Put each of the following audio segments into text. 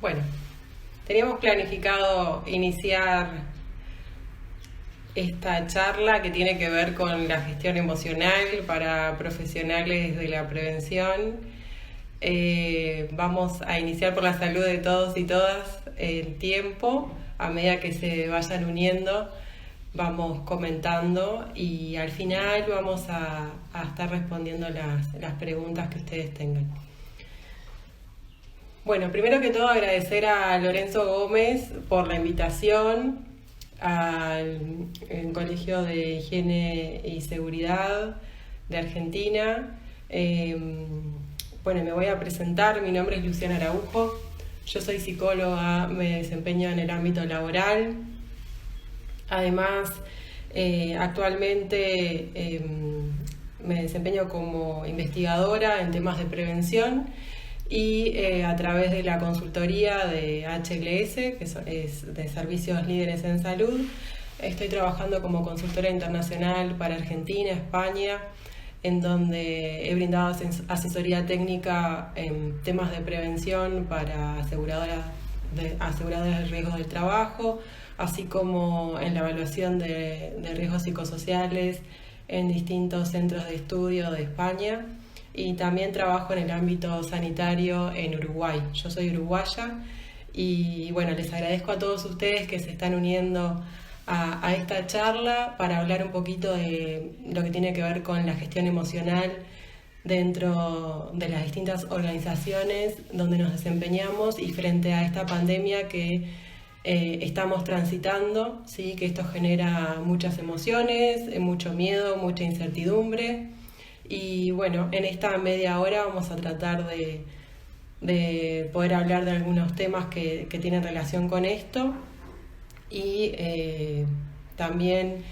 Bueno, teníamos planificado iniciar esta charla que tiene que ver con la gestión emocional para profesionales de la prevención. Vamos a iniciar por la salud de todos y todas el tiempo. A medida que se vayan uniendo, vamos comentando y al final vamos a estar respondiendo las preguntas que ustedes tengan. Bueno, primero que todo agradecer a Lorenzo Gómez por la invitación al Colegio de Higiene y Seguridad de Argentina. Bueno, me voy a presentar, mi nombre es Luciana Araujo, yo soy psicóloga, me desempeño en el ámbito laboral. Además, actualmente me desempeño como investigadora en temas de prevención y a través de la consultoría de HLS, que es de Servicios Líderes en Salud, estoy trabajando como consultora internacional para Argentina, España, en donde he brindado asesoría técnica en temas de prevención para aseguradoras de riesgos del trabajo, así como en la evaluación de riesgos psicosociales en distintos centros de estudio de España. Y también trabajo en el ámbito sanitario en Uruguay. Yo soy uruguaya y bueno, les agradezco a todos ustedes que se están uniendo a esta charla para hablar un poquito de lo que tiene que ver con la gestión emocional dentro de las distintas organizaciones donde nos desempeñamos y frente a esta pandemia que estamos transitando, ¿sí? Que esto genera muchas emociones, mucho miedo, mucha incertidumbre. Y bueno, en esta media hora vamos a tratar de poder hablar de algunos temas que tienen relación con esto y también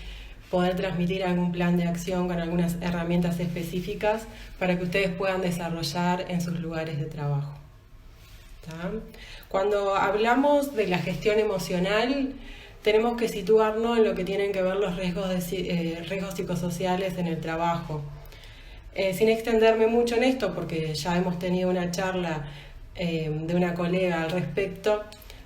poder transmitir algún plan de acción con algunas herramientas específicas para que ustedes puedan desarrollar en sus lugares de trabajo. ¿Tá? Cuando hablamos de la gestión emocional, tenemos que situarnos en lo que tienen que ver los riesgos psicosociales en el trabajo. Sin extenderme mucho en esto, porque ya hemos tenido una charla de una colega al respecto,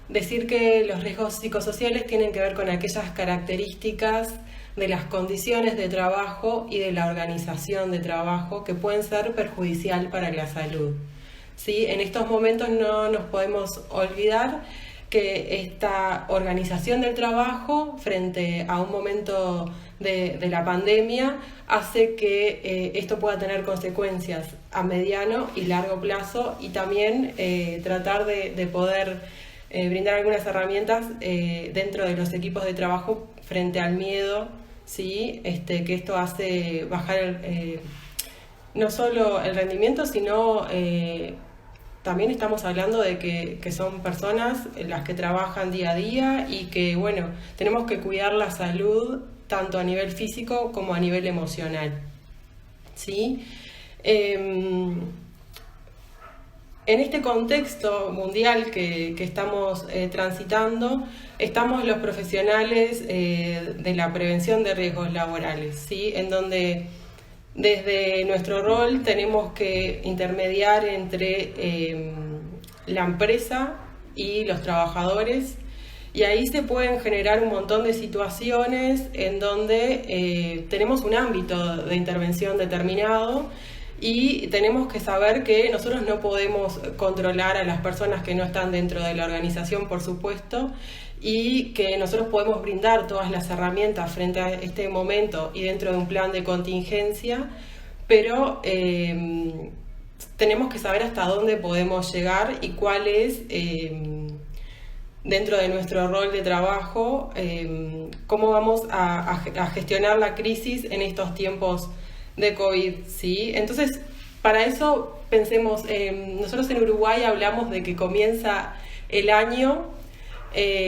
decir que los riesgos psicosociales tienen que ver con aquellas características de las condiciones de trabajo y de la organización de trabajo que pueden ser perjudicial para la salud. ¿Sí? En estos momentos no nos podemos olvidar que esta organización del trabajo frente a un momento de la pandemia hace que esto pueda tener consecuencias a mediano y largo plazo y también tratar de poder brindar algunas herramientas dentro de los equipos de trabajo frente al miedo, ¿sí? Que esto hace bajar no solo el rendimiento, sino también estamos hablando de que son personas las que trabajan día a día y que, bueno, tenemos que cuidar la salud tanto a nivel físico como a nivel emocional, ¿sí? En este contexto mundial que estamos transitando, estamos los profesionales de la prevención de riesgos laborales, ¿sí? En donde desde nuestro rol tenemos que intermediar entre la empresa y los trabajadores y ahí se pueden generar un montón de situaciones en donde tenemos un ámbito de intervención determinado y tenemos que saber que nosotros no podemos controlar a las personas que no están dentro de la organización, por supuesto, y que nosotros podemos brindar todas las herramientas frente a este momento y dentro de un plan de contingencia, pero tenemos que saber hasta dónde podemos llegar y cuál es, dentro de nuestro rol de trabajo, cómo vamos a gestionar la crisis en estos tiempos de COVID, ¿sí? Entonces, para eso pensemos, nosotros en Uruguay hablamos de que comienza el año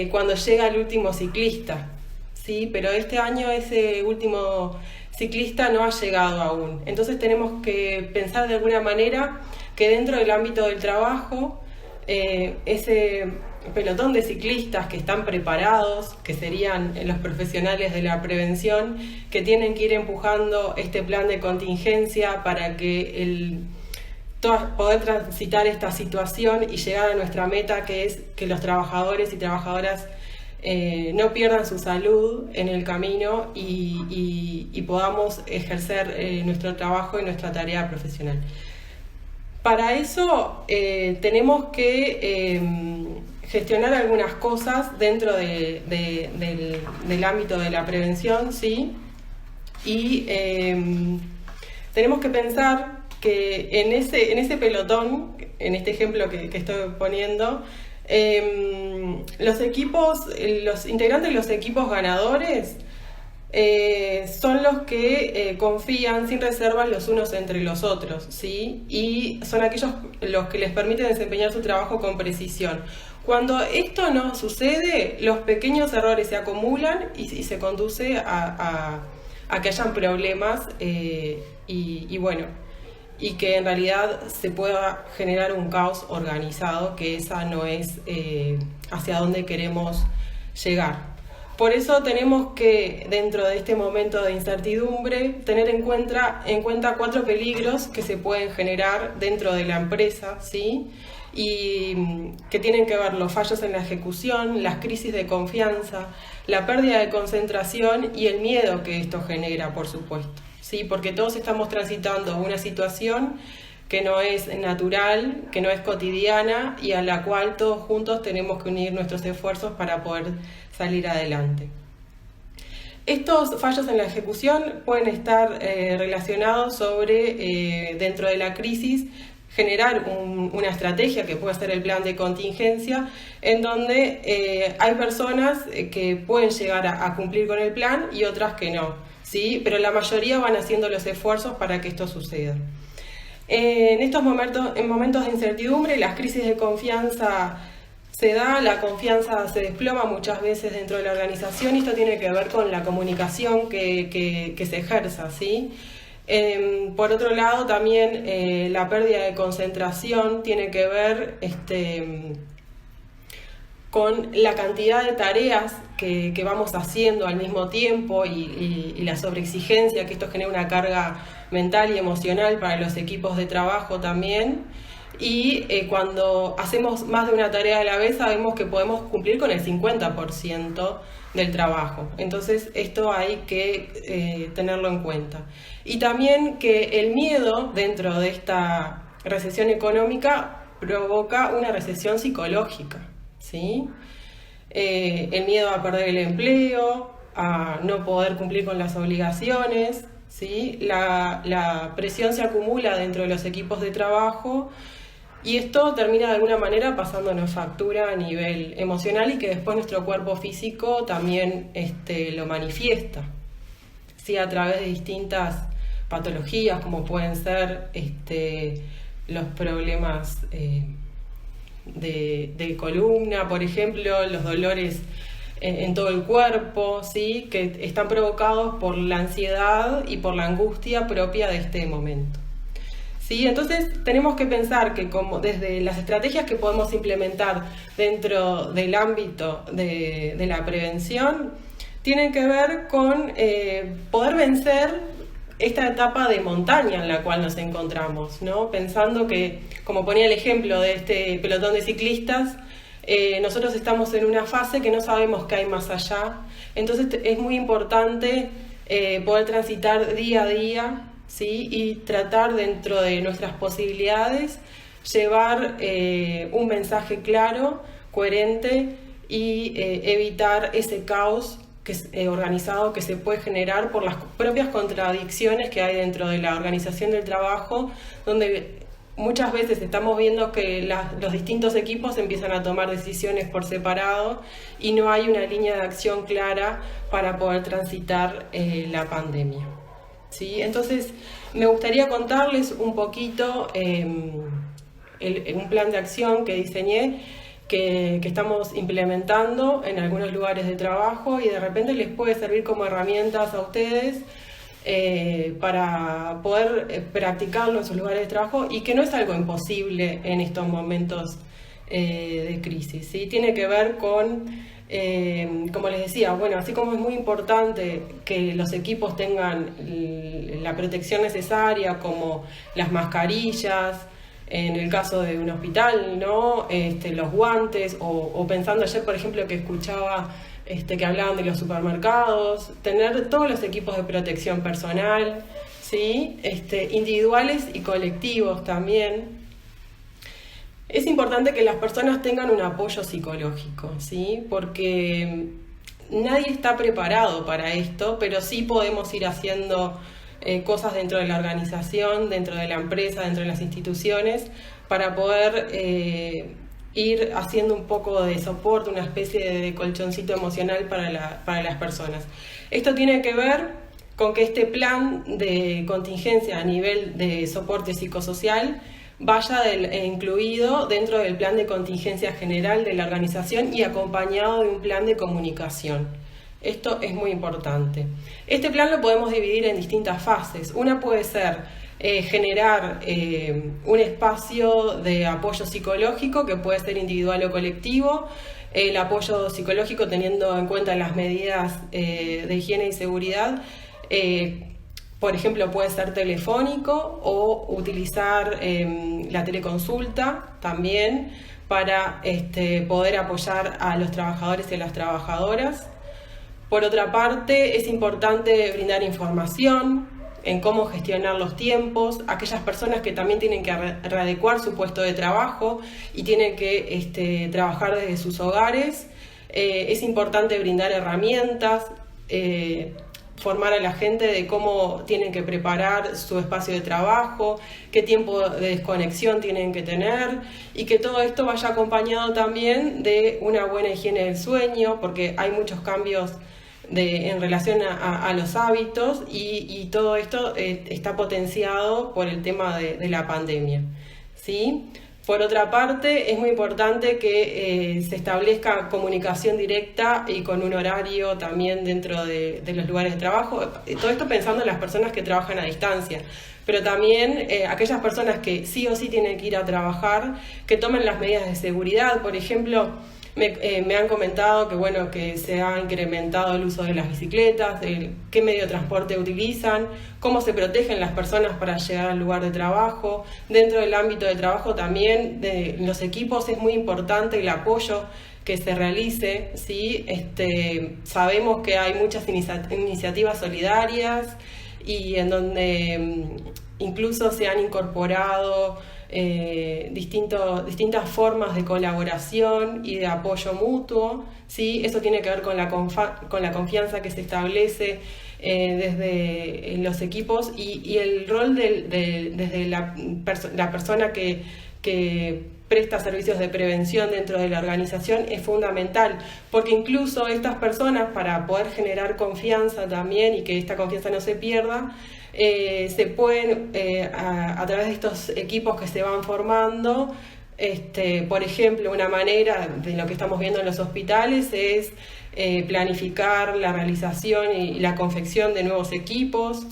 cuando llega el último ciclista, ¿sí? Pero este año ese último ciclista no ha llegado aún. Entonces tenemos que pensar de alguna manera que dentro del ámbito del trabajo, ese pelotón de ciclistas que están preparados, que serían los profesionales de la prevención, que tienen que ir empujando este plan de contingencia para que poder transitar esta situación y llegar a nuestra meta, que es que los trabajadores y trabajadoras no pierdan su salud en el camino y podamos ejercer nuestro trabajo y nuestra tarea profesional. Para eso tenemos que gestionar algunas cosas dentro del ámbito de la prevención, ¿sí? Y tenemos que pensar que en ese pelotón, en este ejemplo que estoy poniendo, los integrantes de los equipos ganadores son los que confían sin reservas los unos entre los otros, ¿sí? Y son aquellos los que les permiten desempeñar su trabajo con precisión. Cuando esto no sucede, los pequeños errores se acumulan y se conduce a que hayan problemas y que en realidad se pueda generar un caos organizado, que esa no es hacia dónde queremos llegar. Por eso tenemos que, dentro de este momento de incertidumbre, tener en cuenta 4 peligros que se pueden generar dentro de la empresa, ¿sí? Y que tienen que ver los fallos en la ejecución, las crisis de confianza, la pérdida de concentración y el miedo que esto genera, por supuesto, ¿sí? Porque todos estamos transitando una situación que no es natural, que no es cotidiana y a la cual todos juntos tenemos que unir nuestros esfuerzos para poder salir adelante. Estos fallos en la ejecución pueden estar relacionados sobre, dentro de la crisis, generar una estrategia que puede ser el plan de contingencia, en donde hay personas que pueden llegar a cumplir con el plan y otras que no, ¿sí? Pero la mayoría van haciendo los esfuerzos para que esto suceda. En momentos de incertidumbre, las crisis de confianza se da, la confianza se desploma muchas veces dentro de la organización y esto tiene que ver con la comunicación que se ejerza, ¿sí? Por otro lado, también la pérdida de concentración tiene que ver con la cantidad de tareas que vamos haciendo al mismo tiempo y la sobreexigencia, que esto genera una carga mental y emocional para los equipos de trabajo también. Y cuando hacemos más de una tarea a la vez, sabemos que podemos cumplir con el 50% del trabajo. Entonces esto hay que tenerlo en cuenta. Y también que el miedo dentro de esta recesión económica provoca una recesión psicológica, ¿sí? El miedo a perder el empleo, a no poder cumplir con las obligaciones, ¿sí? La presión se acumula dentro de los equipos de trabajo y esto termina de alguna manera pasándonos factura a nivel emocional y que después nuestro cuerpo físico también lo manifiesta, ¿sí? A través de distintas patologías como pueden ser los problemas de columna, por ejemplo, los dolores en todo el cuerpo, ¿sí? Que están provocados por la ansiedad y por la angustia propia de este momento, ¿sí? Entonces tenemos que pensar que como desde las estrategias que podemos implementar dentro del ámbito de la prevención tienen que ver con poder vencer esta etapa de montaña en la cual nos encontramos, ¿no? Pensando que, como ponía el ejemplo de este pelotón de ciclistas, nosotros estamos en una fase que no sabemos qué hay más allá, entonces es muy importante poder transitar día a día, ¿sí? Y tratar dentro de nuestras posibilidades llevar un mensaje claro, coherente y evitar ese caos organizado que se puede generar por las propias contradicciones que hay dentro de la organización del trabajo, donde muchas veces estamos viendo que los distintos equipos empiezan a tomar decisiones por separado y no hay una línea de acción clara para poder transitar la pandemia, ¿sí? Entonces, me gustaría contarles un poquito un plan de acción que diseñé, que estamos implementando en algunos lugares de trabajo y de repente les puede servir como herramientas a ustedes para poder practicarlo en sus lugares de trabajo y que no es algo imposible en estos momentos de crisis, ¿sí? Tiene que ver con, como les decía, bueno, así como es muy importante que los equipos tengan la protección necesaria, como las mascarillas, en el caso de un hospital, ¿no? Los guantes, o pensando ayer, por ejemplo, que escuchaba que hablaban de los supermercados, tener todos los equipos de protección personal, ¿sí? Individuales y colectivos también. Es importante que las personas tengan un apoyo psicológico, ¿sí? Porque nadie está preparado para esto, pero sí podemos ir haciendo cosas dentro de la organización, dentro de la empresa, dentro de las instituciones, para poder ir haciendo un poco de soporte, una especie de colchoncito emocional para las personas. Esto tiene que ver con que este plan de contingencia a nivel de soporte psicosocial vaya incluido dentro del plan de contingencia general de la organización y acompañado de un plan de comunicación. Esto es muy importante. Este plan lo podemos dividir en distintas fases. Una puede ser generar un espacio de apoyo psicológico, que puede ser individual o colectivo. El apoyo psicológico teniendo en cuenta las medidas de higiene y seguridad. Por ejemplo, puede ser telefónico o utilizar la teleconsulta también para poder apoyar a los trabajadores y a las trabajadoras. Por otra parte, es importante brindar información en cómo gestionar los tiempos, aquellas personas que también tienen que readecuar su puesto de trabajo y tienen que trabajar desde sus hogares. Es importante brindar herramientas, formar a la gente de cómo tienen que preparar su espacio de trabajo, qué tiempo de desconexión tienen que tener, y que todo esto vaya acompañado también de una buena higiene del sueño, porque hay muchos cambios en relación a los hábitos, y todo esto está potenciado por el tema de la pandemia, ¿sí? Por otra parte, es muy importante que se establezca comunicación directa y con un horario también dentro de los lugares de trabajo. Todo esto pensando en las personas que trabajan a distancia, pero también aquellas personas que sí o sí tienen que ir a trabajar, que tomen las medidas de seguridad. Por ejemplo, me han comentado que se ha incrementado el uso de las bicicletas, de qué medio de transporte utilizan, cómo se protegen las personas para llegar al lugar de trabajo. Dentro del ámbito de trabajo también, de los equipos, es muy importante el apoyo que se realice, ¿sí? Sabemos que hay muchas iniciativas solidarias y en donde incluso se han incorporado distintas formas de colaboración y de apoyo mutuo, ¿sí? Eso tiene que ver con la confianza que se establece desde los equipos y el rol desde la persona que presta servicios de prevención dentro de la organización es fundamental, porque incluso estas personas, para poder generar confianza también y que esta confianza no se pierda, se pueden, a través de estos equipos que se van formando, por ejemplo, una manera de lo que estamos viendo en los hospitales es planificar la realización y la confección de nuevos equipos,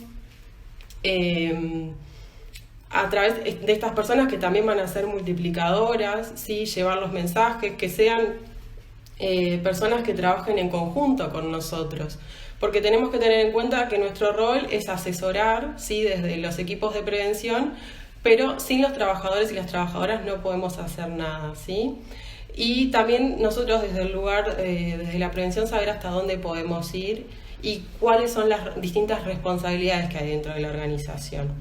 a través de estas personas que también van a ser multiplicadoras, ¿sí? Llevar los mensajes, que sean personas que trabajen en conjunto con nosotros, porque tenemos que tener en cuenta que nuestro rol es asesorar, ¿sí? Desde los equipos de prevención, pero sin los trabajadores y las trabajadoras no podemos hacer nada, ¿sí? Y también nosotros desde el lugar, desde la prevención, saber hasta dónde podemos ir y cuáles son las distintas responsabilidades que hay dentro de la organización.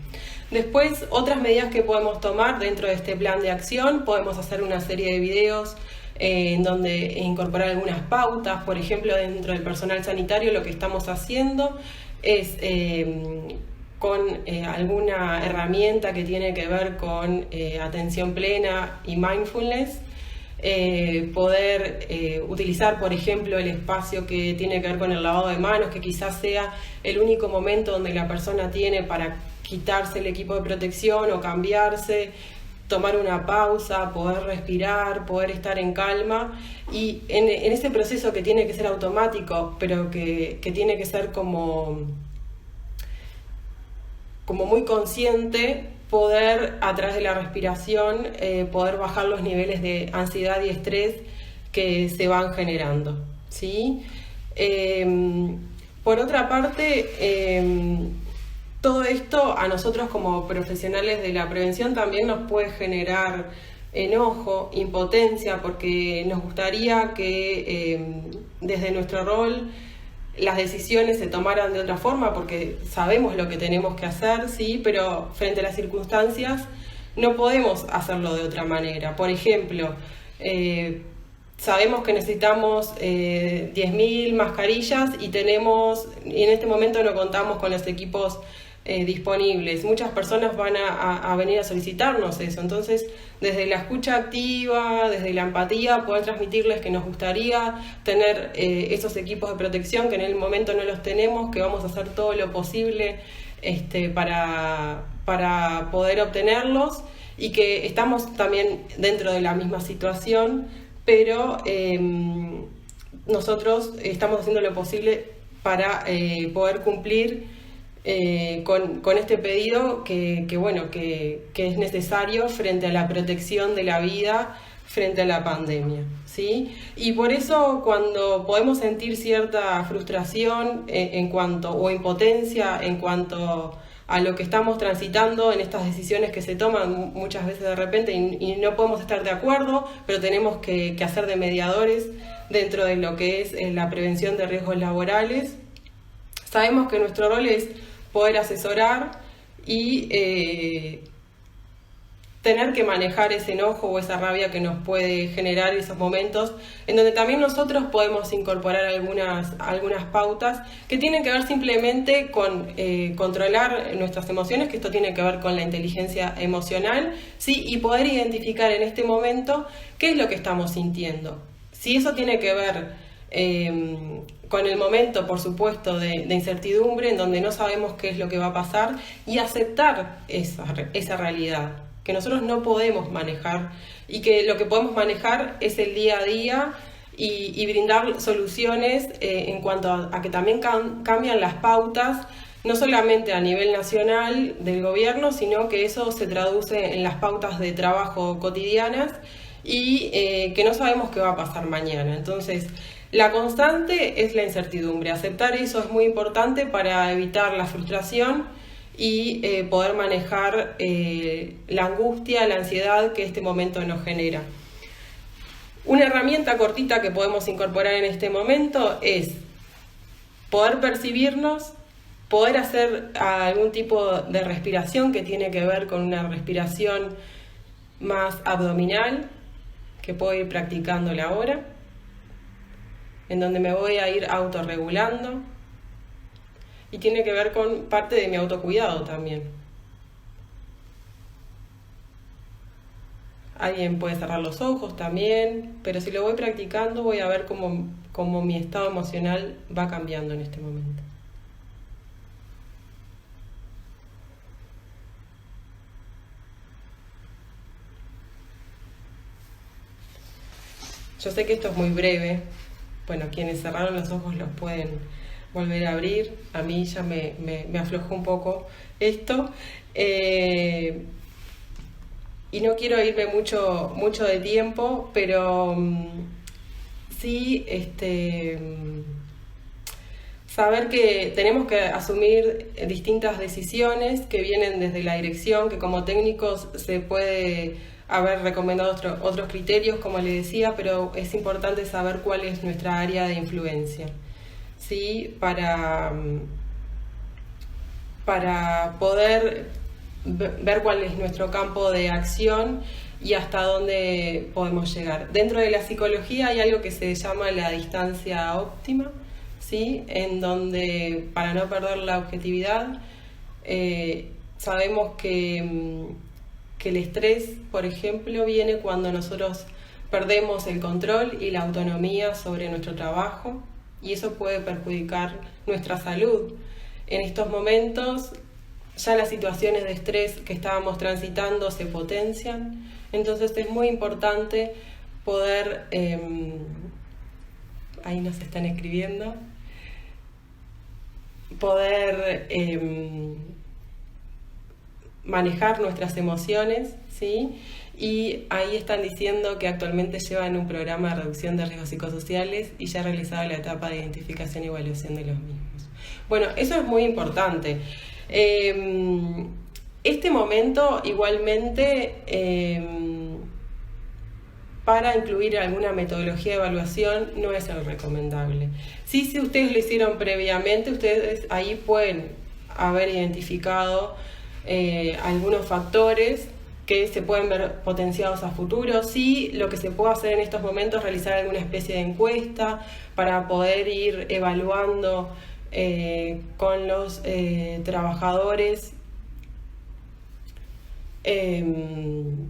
Después, otras medidas que podemos tomar dentro de este plan de acción: podemos hacer una serie de videos en donde incorporar algunas pautas. Por ejemplo, dentro del personal sanitario lo que estamos haciendo es con alguna herramienta que tiene que ver con atención plena y mindfulness, poder utilizar, por ejemplo, el espacio que tiene que ver con el lavado de manos, que quizás sea el único momento donde la persona tiene para quitarse el equipo de protección o cambiarse, tomar una pausa, poder respirar, poder estar en calma, y en ese proceso que tiene que ser automático, pero que tiene que ser como muy consciente, poder, a través de la respiración, poder bajar los niveles de ansiedad y estrés que se van generando, ¿sí? Por otra parte, todo esto a nosotros como profesionales de la prevención también nos puede generar enojo, impotencia, porque nos gustaría que desde nuestro rol las decisiones se tomaran de otra forma, porque sabemos lo que tenemos que hacer, sí, pero frente a las circunstancias no podemos hacerlo de otra manera. Por ejemplo, sabemos que necesitamos 10.000 mascarillas y en este momento no contamos con los equipos disponibles. Muchas personas van a venir a solicitarnos eso. Entonces, desde la escucha activa, desde la empatía, poder transmitirles que nos gustaría tener esos equipos de protección, que en el momento no los tenemos, que vamos a hacer todo lo posible para poder obtenerlos, y que estamos también dentro de la misma situación, pero nosotros estamos haciendo lo posible para poder cumplir con este pedido que es necesario frente a la protección de la vida frente a la pandemia, ¿sí? Y por eso, cuando podemos sentir cierta frustración o impotencia en cuanto a lo que estamos transitando en estas decisiones que se toman muchas veces de repente y no podemos estar de acuerdo, pero tenemos que hacer de mediadores dentro de lo que es la prevención de riesgos laborales, sabemos que nuestro rol es poder asesorar y tener que manejar ese enojo o esa rabia que nos puede generar esos momentos, en donde también nosotros podemos incorporar algunas pautas que tienen que ver simplemente con controlar nuestras emociones, que esto tiene que ver con la inteligencia emocional, ¿sí? Y poder identificar en este momento qué es lo que estamos sintiendo. Si eso tiene que ver con el momento, por supuesto, de incertidumbre, en donde no sabemos qué es lo que va a pasar, y aceptar esa realidad que nosotros no podemos manejar, y que lo que podemos manejar es el día a día y brindar soluciones en cuanto a que también cambian las pautas, no solamente a nivel nacional del gobierno, sino que eso se traduce en las pautas de trabajo cotidianas y que no sabemos qué va a pasar mañana. Entonces, la constante es la incertidumbre. Aceptar eso es muy importante para evitar la frustración y poder manejar la angustia, la ansiedad que este momento nos genera. Una herramienta cortita que podemos incorporar en este momento es poder percibirnos, poder hacer algún tipo de respiración que tiene que ver con una respiración más abdominal, que puedo ir practicándola ahora, en donde me voy a ir autorregulando. Y tiene que ver con parte de mi autocuidado también. Alguien puede cerrar los ojos también, pero si lo voy practicando voy a ver cómo mi estado emocional va cambiando en este momento. Yo sé que esto es muy breve. Bueno, quienes cerraron los ojos los pueden volver a abrir. A mí ya me aflojó un poco esto. Y no quiero irme mucho de tiempo, pero sí saber que tenemos que asumir distintas decisiones que vienen desde la dirección, que como técnicos se puede haber recomendado otros criterios, como le decía, pero es importante saber cuál es nuestra área de influencia, ¿sí? Para poder ver cuál es nuestro campo de acción y hasta dónde podemos llegar. Dentro de la psicología hay algo que se llama la distancia óptima, ¿sí? En donde, para no perder la objetividad, sabemos que el estrés, por ejemplo, viene cuando nosotros perdemos el control y la autonomía sobre nuestro trabajo, y eso puede perjudicar nuestra salud. En estos momentos ya las situaciones de estrés que estábamos transitando se potencian, entonces es muy importante poder, ahí nos están escribiendo, poder manejar nuestras emociones, ¿sí? Y ahí están diciendo que actualmente llevan un programa de reducción de riesgos psicosociales y ya ha realizado la etapa de identificación y evaluación de los mismos. Bueno, eso es muy importante. Este momento igualmente, para incluir alguna metodología de evaluación, no es el recomendable. Sí, si ustedes lo hicieron previamente, ustedes ahí pueden haber identificado algunos factores que se pueden ver potenciados a futuro. Sí, lo que se puede hacer en estos momentos es realizar alguna especie de encuesta para poder ir evaluando con los trabajadores,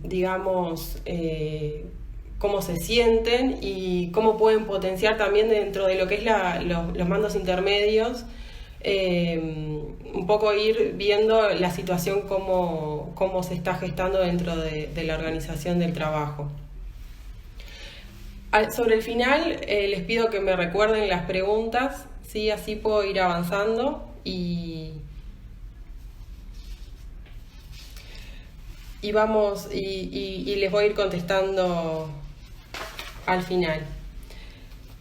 digamos, cómo se sienten y cómo pueden potenciar también dentro de lo que es los mandos intermedios, un poco ir viendo la situación cómo se está gestando dentro de la organización del trabajo. Sobre el final, les pido que me recuerden las preguntas, ¿sí? Así puedo ir avanzando y vamos y les voy a ir contestando al final.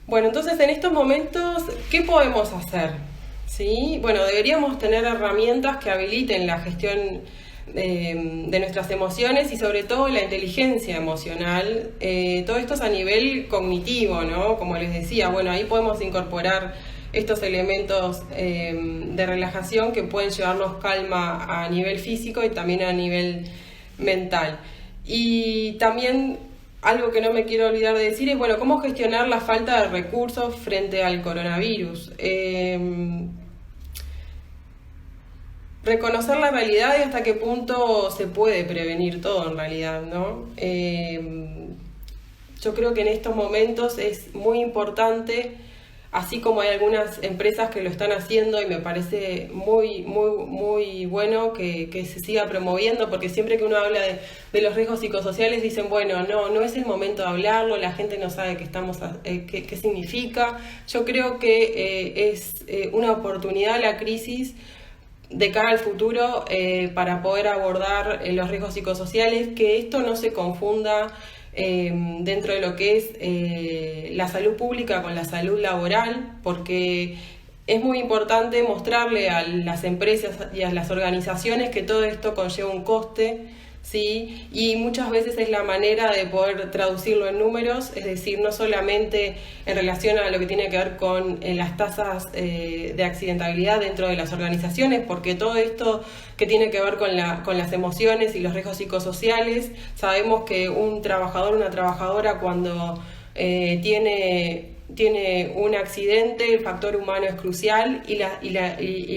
Bueno, entonces en estos momentos, ¿qué podemos hacer? ¿Sí? Bueno, deberíamos tener herramientas que habiliten la gestión de nuestras emociones y sobre todo la inteligencia emocional. Todo esto es a nivel cognitivo, ¿no? Como les decía, bueno, ahí podemos incorporar estos elementos de relajación que pueden llevarnos calma a nivel físico y también a nivel mental. Y también algo que no me quiero olvidar de decir es, bueno, cómo gestionar la falta de recursos frente al coronavirus. Reconocer la realidad y hasta qué punto se puede prevenir todo en realidad, ¿no? Yo creo que en estos momentos es muy importante, así como hay algunas empresas que lo están haciendo y me parece muy bueno que se siga promoviendo, porque siempre que uno habla de los riesgos psicosociales dicen, bueno, no es el momento de hablarlo, la gente no sabe qué significa. Yo creo que es una oportunidad la crisis de cara al futuro para poder abordar los riesgos psicosociales, que esto no se confunda dentro de lo que es la salud pública con la salud laboral, porque es muy importante mostrarle a las empresas y a las organizaciones que todo esto conlleva un coste, ¿sí? Y muchas veces es la manera de poder traducirlo en números, es decir, no solamente en relación a lo que tiene que ver con las tasas de accidentabilidad dentro de las organizaciones, porque todo esto que tiene que ver con las emociones y los riesgos psicosociales, sabemos que un trabajador, una trabajadora cuando tiene un accidente, el factor humano es crucial y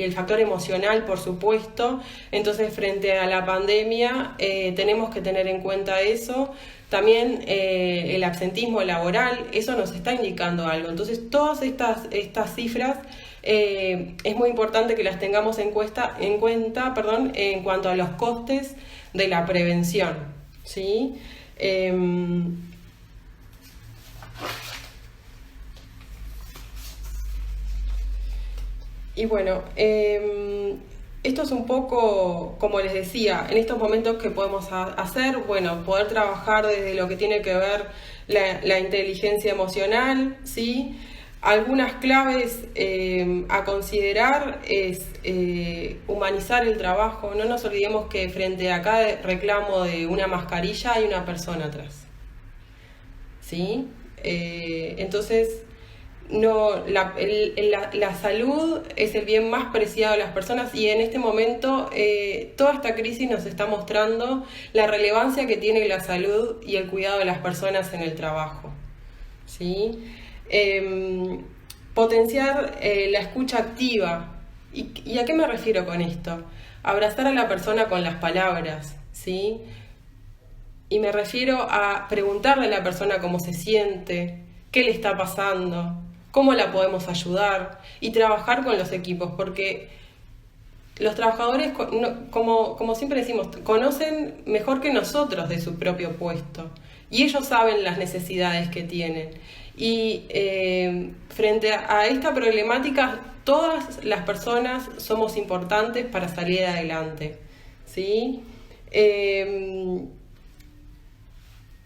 el factor emocional, por supuesto. Entonces, frente a la pandemia, tenemos que tener en cuenta eso. También el absentismo laboral, eso nos está indicando algo. Entonces, todas estas cifras es muy importante que las tengamos en cuenta en cuanto a los costes de la prevención, ¿sí? Y bueno, esto es un poco, como les decía, en estos momentos que podemos hacer, bueno, poder trabajar desde lo que tiene que ver la inteligencia emocional, ¿sí? Algunas claves a considerar es humanizar el trabajo. No nos olvidemos que frente a cada reclamo de una mascarilla hay una persona atrás, ¿sí? Entonces, no, la salud es el bien más preciado de las personas y en este momento toda esta crisis nos está mostrando la relevancia que tiene la salud y el cuidado de las personas en el trabajo, ¿sí? Potenciar la escucha activa. ¿Y a qué me refiero con esto? Abrazar a la persona con las palabras, ¿sí? Y me refiero a preguntarle a la persona cómo se siente, qué le está pasando, cómo la podemos ayudar y trabajar con los equipos, porque los trabajadores, como siempre decimos, conocen mejor que nosotros de su propio puesto y ellos saben las necesidades que tienen. Y frente a esta problemática, todas las personas somos importantes para salir adelante, ¿sí?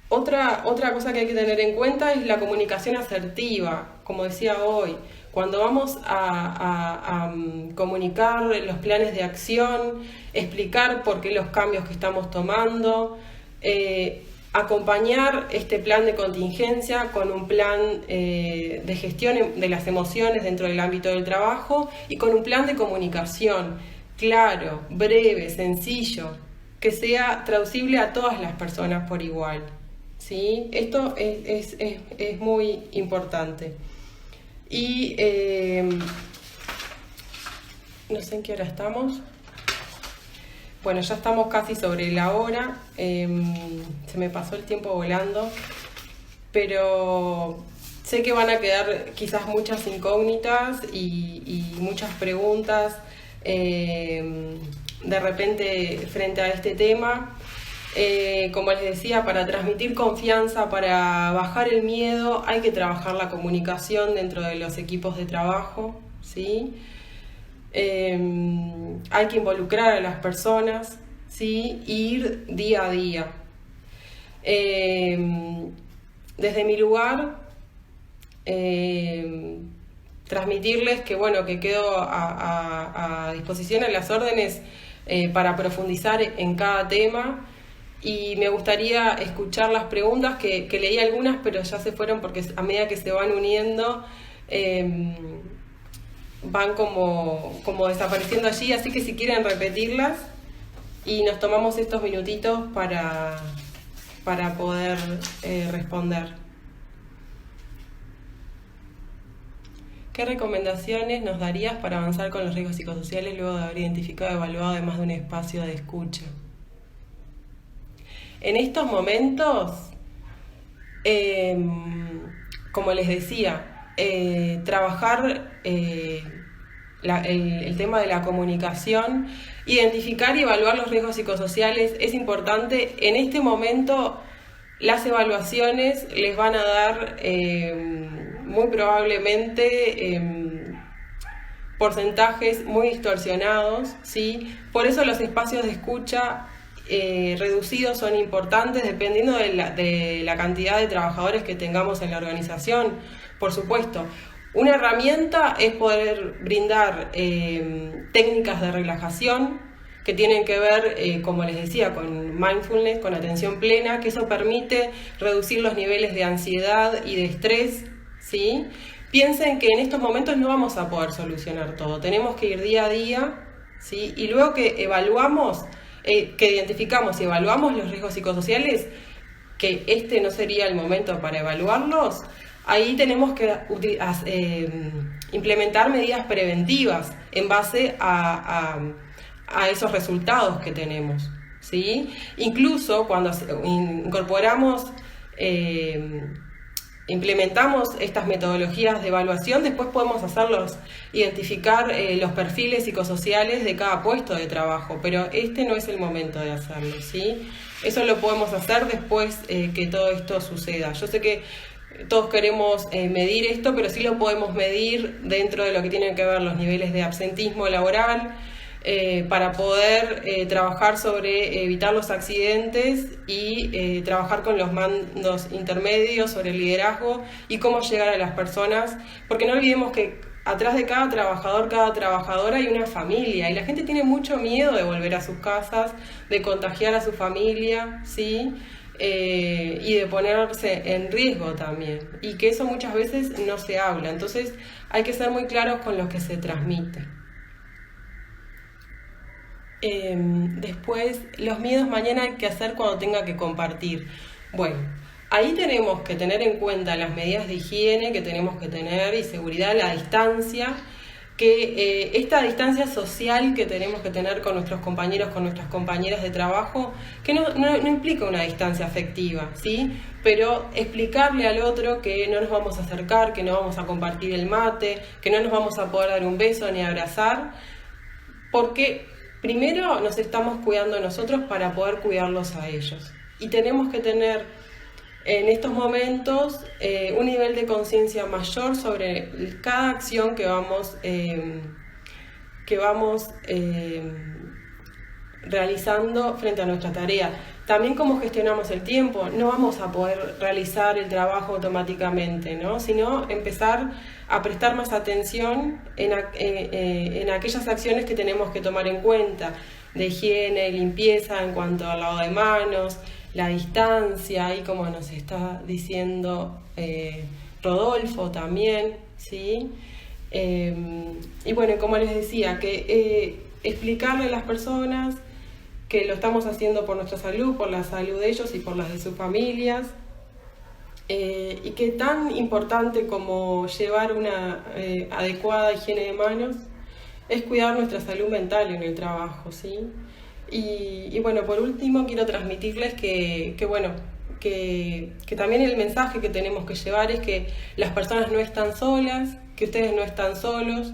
Otra cosa que hay que tener en cuenta es la comunicación asertiva, como decía hoy. Cuando vamos a comunicar los planes de acción, explicar por qué los cambios que estamos tomando, acompañar este plan de contingencia con un plan de gestión de las emociones dentro del ámbito del trabajo y con un plan de comunicación claro, breve, sencillo, que sea traducible a todas las personas por igual. ¿Sí? Esto es muy importante. Y no sé en qué hora estamos. Bueno, ya estamos casi sobre la hora. Se me pasó el tiempo volando. Pero sé que van a quedar quizás muchas incógnitas y muchas preguntas de repente frente a este tema. Como les decía, para transmitir confianza, para bajar el miedo, hay que trabajar la comunicación dentro de los equipos de trabajo, ¿sí? Hay que involucrar a las personas, ¿sí? Ir día a día. Desde mi lugar, transmitirles que, bueno, que quedo a disposición a las órdenes para profundizar en cada tema. Y me gustaría escuchar las preguntas, que leí algunas, pero ya se fueron porque a medida que se van uniendo, van como desapareciendo allí, así que si quieren repetirlas, y nos tomamos estos minutitos para poder responder. ¿Qué recomendaciones nos darías para avanzar con los riesgos psicosociales luego de haber identificado y evaluado además de un espacio de escucha? En estos momentos, como les decía, trabajar el tema de la comunicación, identificar y evaluar los riesgos psicosociales es importante. En este momento, las evaluaciones les van a dar muy probablemente porcentajes muy distorsionados, ¿sí? Por eso los espacios de escucha reducidos son importantes dependiendo de la cantidad de trabajadores que tengamos en la organización. Por supuesto, una herramienta es poder brindar técnicas de relajación que tienen que ver, como les decía, con mindfulness, con atención plena, que eso permite reducir los niveles de ansiedad y de estrés, ¿sí? Piensen que en estos momentos no vamos a poder solucionar todo, tenemos que ir día a día, ¿sí? Y luego que evaluamos, que identificamos y evaluamos los riesgos psicosociales, que este no sería el momento para evaluarlos, ahí tenemos que implementar medidas preventivas en base a esos resultados que tenemos, ¿sí? Incluso cuando incorporamos, implementamos estas metodologías de evaluación, después podemos identificar los perfiles psicosociales de cada puesto de trabajo, pero este no es el momento de hacerlo, ¿sí? Eso lo podemos hacer después que todo esto suceda. Yo sé que todos queremos medir esto, pero sí lo podemos medir dentro de lo que tienen que ver los niveles de absentismo laboral, para poder trabajar sobre evitar los accidentes y trabajar con los mandos intermedios sobre el liderazgo y cómo llegar a las personas, porque no olvidemos que atrás de cada trabajador, cada trabajadora hay una familia y la gente tiene mucho miedo de volver a sus casas, de contagiar a su familia, ¿sí? Y de ponerse en riesgo también, y que eso muchas veces no se habla, entonces hay que ser muy claros con lo que se transmite. Después, los miedos mañana, ¿qué hacer cuando tenga que compartir? Bueno, ahí tenemos que tener en cuenta las medidas de higiene que tenemos que tener y seguridad, la distancia, que esta distancia social que tenemos que tener con nuestros compañeros, con nuestras compañeras de trabajo, que no implica una distancia afectiva, ¿sí? Pero explicarle al otro que no nos vamos a acercar, que no vamos a compartir el mate, que no nos vamos a poder dar un beso ni abrazar, porque primero nos estamos cuidando nosotros para poder cuidarlos a ellos. Y tenemos que tener en estos momentos un nivel de conciencia mayor sobre cada acción que vamos realizando frente a nuestra tarea. También cómo gestionamos el tiempo. No vamos a poder realizar el trabajo automáticamente, ¿no? Sino empezar a prestar más atención en aquellas acciones que tenemos que tomar en cuenta, de higiene, limpieza en cuanto al lavado de manos, la distancia, y como nos está diciendo Rodolfo también, ¿sí? Y bueno, como les decía, que explicarle a las personas que lo estamos haciendo por nuestra salud, por la salud de ellos y por las de sus familias, y que tan importante como llevar una adecuada higiene de manos es cuidar nuestra salud mental en el trabajo, ¿sí? Y bueno, por último quiero transmitirles que también el mensaje que tenemos que llevar es que las personas no están solas, que ustedes no están solos,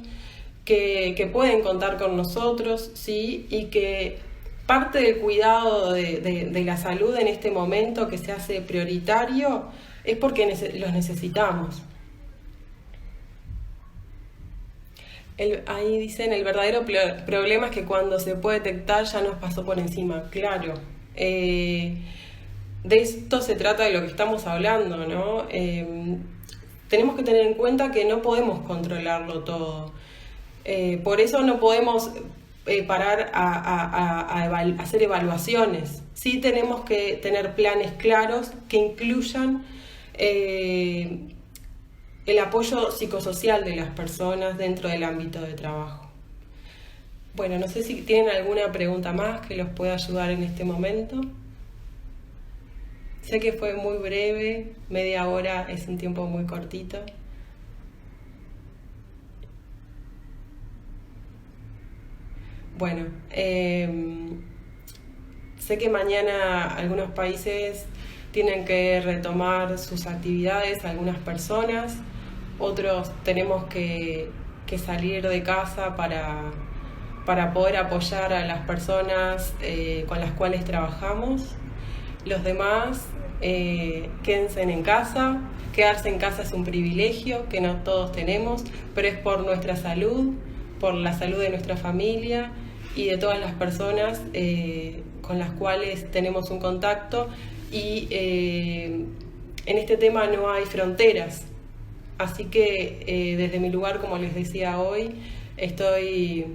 que pueden contar con nosotros, ¿sí? Y que parte del cuidado de la salud en este momento que se hace prioritario es porque los necesitamos. Ahí dicen, el verdadero problema es que cuando se puede detectar ya nos pasó por encima. Claro, de esto se trata de lo que estamos hablando, ¿no? Tenemos que tener en cuenta que no podemos controlarlo todo. Por eso no podemos parar a hacer evaluaciones. Sí tenemos que tener planes claros que incluyan el apoyo psicosocial de las personas dentro del ámbito de trabajo. Bueno, no sé si tienen alguna pregunta más que los pueda ayudar en este momento. Sé que fue muy breve, media hora es un tiempo muy cortito. Bueno, sé que mañana algunos países tienen que retomar sus actividades, algunas personas, otros tenemos que salir de casa para poder apoyar a las personas con las cuales trabajamos. Los demás, quédense en casa. Quedarse en casa es un privilegio que no todos tenemos, pero es por nuestra salud, por la salud de nuestra familia y de todas las personas con las cuales tenemos un contacto. Y en este tema no hay fronteras, así que desde mi lugar, como les decía hoy, estoy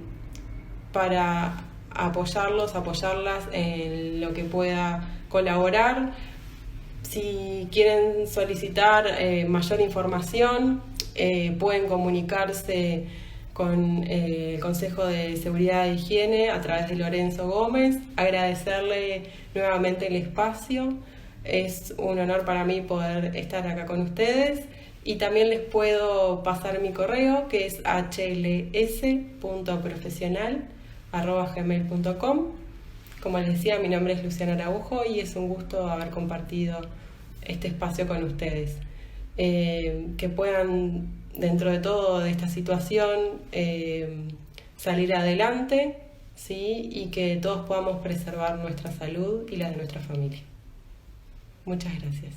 para apoyarlas en lo que pueda colaborar. Si quieren solicitar mayor información, pueden comunicarse con el Consejo de Seguridad e Higiene a través de Lorenzo Gómez. Agradecerle nuevamente el espacio. Es un honor para mí poder estar acá con ustedes. Y también les puedo pasar mi correo, que es hls.profesional@gmail.com. Como les decía, mi nombre es Luciana Araujo y es un gusto haber compartido este espacio con ustedes. Que puedan, dentro de todo de esta situación, salir adelante, ¿sí? Y que todos podamos preservar nuestra salud y la de nuestra familia. Muchas gracias.